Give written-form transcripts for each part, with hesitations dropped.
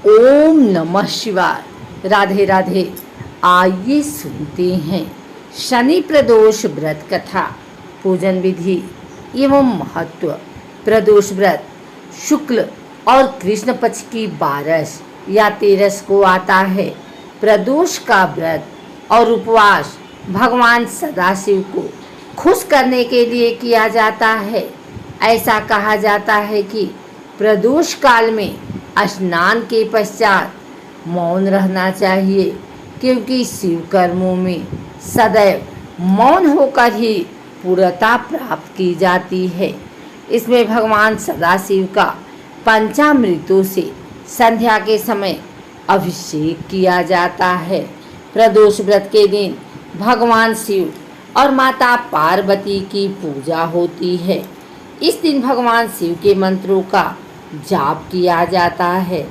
ओम नमः शिवाय। राधे राधे। आइए सुनते हैं शनि प्रदोष व्रत कथा, पूजन विधि एवं महत्व। प्रदोष व्रत शुक्ल और कृष्ण पक्ष की 12 या 13 को आता है। प्रदोष का व्रत और उपवास भगवान सदाशिव को खुश करने के लिए किया जाता है। ऐसा कहा जाता है कि प्रदोष काल में स्नान के पश्चात मौन रहना चाहिए, क्योंकि शिव कर्मों में सदैव मौन होकर ही पूर्णता प्राप्त की जाती है। इसमें भगवान सदाशिव का पंचामृतों से संध्या के समय अभिषेक किया जाता है। प्रदोष व्रत के दिन भगवान शिव और माता पार्वती की पूजा होती है। इस दिन भगवान शिव के मंत्रों का जाप किया जाता है।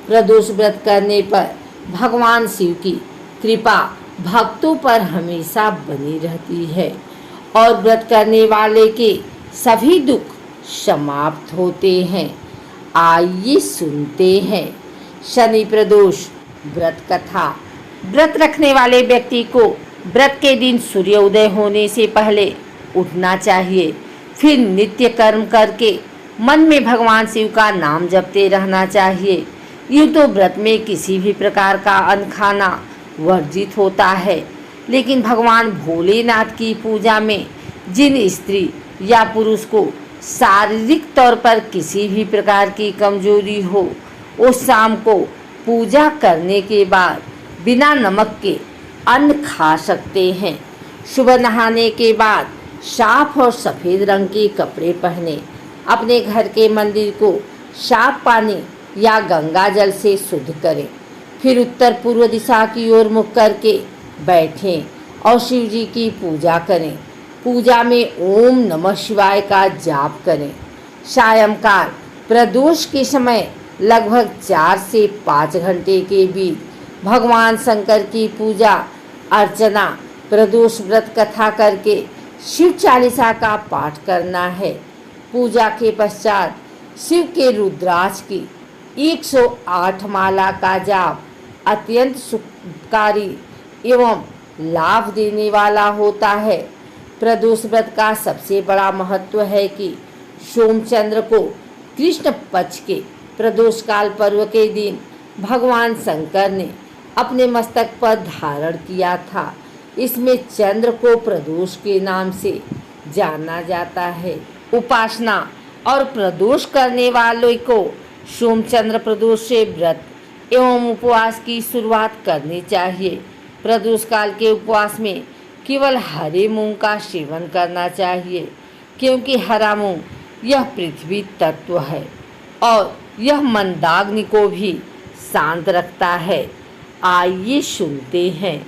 प्रदोष व्रत करने पर भगवान शिव की कृपा भक्तों पर हमेशा बनी रहती है और व्रत करने वाले के सभी दुख समाप्त होते हैं। आइए सुनते हैं शनि प्रदोष व्रत कथा। व्रत रखने वाले व्यक्ति को व्रत के दिन सूर्योदय होने से पहले उठना चाहिए। फिर नित्य कर्म करके मन में भगवान शिव का नाम जपते रहना चाहिए। यूँ तो व्रत में किसी भी प्रकार का अन्न खाना वर्जित होता है, लेकिन भगवान भोलेनाथ की पूजा में जिन स्त्री या पुरुष को शारीरिक तौर पर किसी भी प्रकार की कमजोरी हो, वो शाम को पूजा करने के बाद बिना नमक के अन्न खा सकते हैं। सुबह नहाने के बाद साफ और सफ़ेद रंग के कपड़े पहने अपने घर के मंदिर को साफ पानी या गंगा जल से शुद्ध करें। फिर उत्तर पूर्व दिशा की ओर मुख करके बैठें और शिव जी की पूजा करें। पूजा में ओम नमः शिवाय का जाप करें। सायंकाल प्रदोष के समय लगभग 4 से 5 घंटे के बीच भगवान शंकर की पूजा अर्चना, प्रदोष व्रत कथा करके शिव चालीसा का पाठ करना है। पूजा के पश्चात शिव के रुद्राक्ष की 108 माला का जाप अत्यंत सुखकारी एवं लाभ देने वाला होता है। प्रदोष व्रत का सबसे बड़ा महत्व है कि सोमचंद्र को कृष्ण पक्ष के प्रदोष काल पर्व के दिन भगवान शंकर ने अपने मस्तक पर धारण किया था। इसमें चंद्र को प्रदोष के नाम से जाना जाता है। उपासना और प्रदोष करने वालों को सोमचंद्र प्रदोष से व्रत एवं उपवास की शुरुआत करनी चाहिए। प्रदोष काल के उपवास में केवल हरे मूंग का सेवन करना चाहिए, क्योंकि हरा मूंग यह पृथ्वी तत्व है और यह मंदाग्नि को भी शांत रखता है। आइए सुनते हैं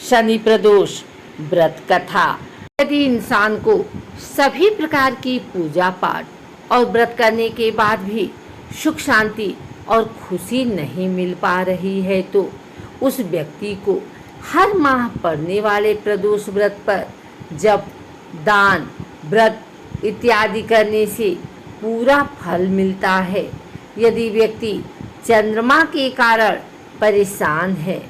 शनि प्रदोष व्रत कथा। यदि इंसान को सभी प्रकार की पूजा पाठ और व्रत करने के बाद भी सुख शांति और खुशी नहीं मिल पा रही है, तो उस व्यक्ति को हर माह पड़ने वाले प्रदोष व्रत पर जप, दान, व्रत इत्यादि करने से पूरा फल मिलता है। यदि व्यक्ति चंद्रमा के कारण परेशान है,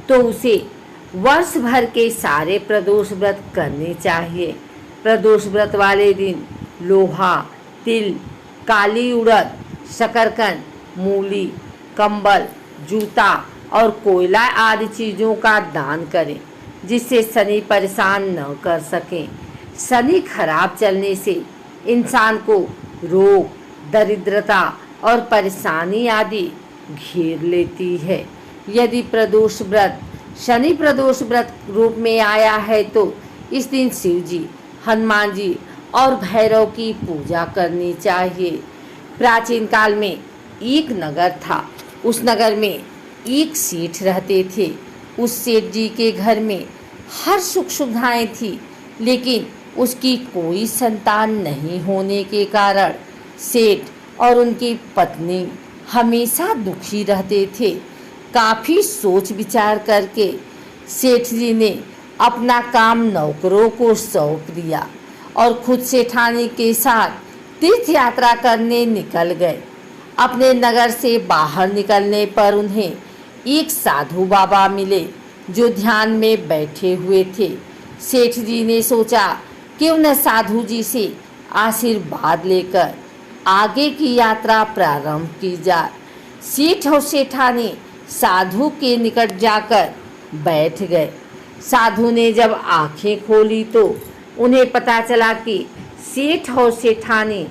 तो उसे वर्ष भर के सारे प्रदोष व्रत करने चाहिए। प्रदोष व्रत वाले दिन लोहा, तिल, काली उड़द, शकरकंद, मूली, कंबल, जूता और कोयला आदि चीज़ों का दान करें, जिससे शनि परेशान न कर सकें। शनि खराब चलने से इंसान को रोग, दरिद्रता और परेशानी आदि घेर लेती है। यदि प्रदोष व्रत शनि प्रदोष व्रत रूप में आया है, तो इस दिन शिव जी, हनुमान जी और भैरव की पूजा करनी चाहिए। प्राचीन काल में एक नगर था। उस नगर में एक सेठ रहते थे। उस सेठ जी के घर में हर सुख सुविधाएं थी, लेकिन उसकी कोई संतान नहीं होने के कारण सेठ और उनकी पत्नी हमेशा दुखी रहते थे। काफ़ी सोच विचार करके सेठ जी ने अपना काम नौकरों को सौंप दिया और खुद सेठानी के साथ तीर्थ यात्रा करने निकल गए। अपने नगर से बाहर निकलने पर उन्हें एक साधु बाबा मिले जो ध्यान में बैठे हुए थे। सेठ जी ने सोचा क्यों न साधु जी से आशीर्वाद लेकर आगे की यात्रा प्रारंभ की जाए। सेठ और सेठानी साधु के निकट जाकर बैठ गए। साधु ने जब आंखें खोली तो उन्हें पता चला कि सेठ और सेठानी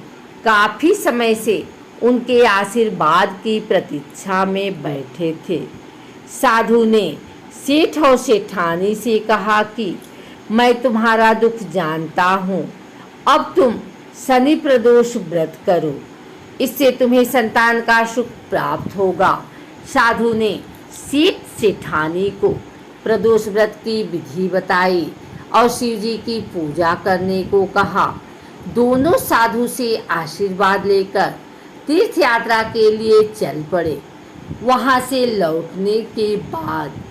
काफ़ी समय से उनके आशीर्वाद की प्रतीक्षा में बैठे थे। साधु ने सेठ और सेठानी से कहा कि मैं तुम्हारा दुख जानता हूँ, अब तुम शनि प्रदोष व्रत करो, इससे तुम्हें संतान का सुख प्राप्त होगा। साधु ने सेठ सेठानी को प्रदोष व्रत की विधि बताई और शिव जी की पूजा करने को कहा। दोनों साधु से आशीर्वाद लेकर तीर्थ यात्रा के लिए चल पड़े। वहाँ से लौटने के बाद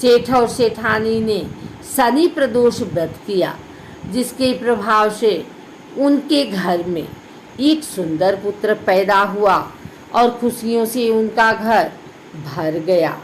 सेठ और सेठानी ने शनि प्रदोष व्रत किया, जिसके प्रभाव से उनके घर में एक सुंदर पुत्र पैदा हुआ और खुशियों से उनका घर भर गया।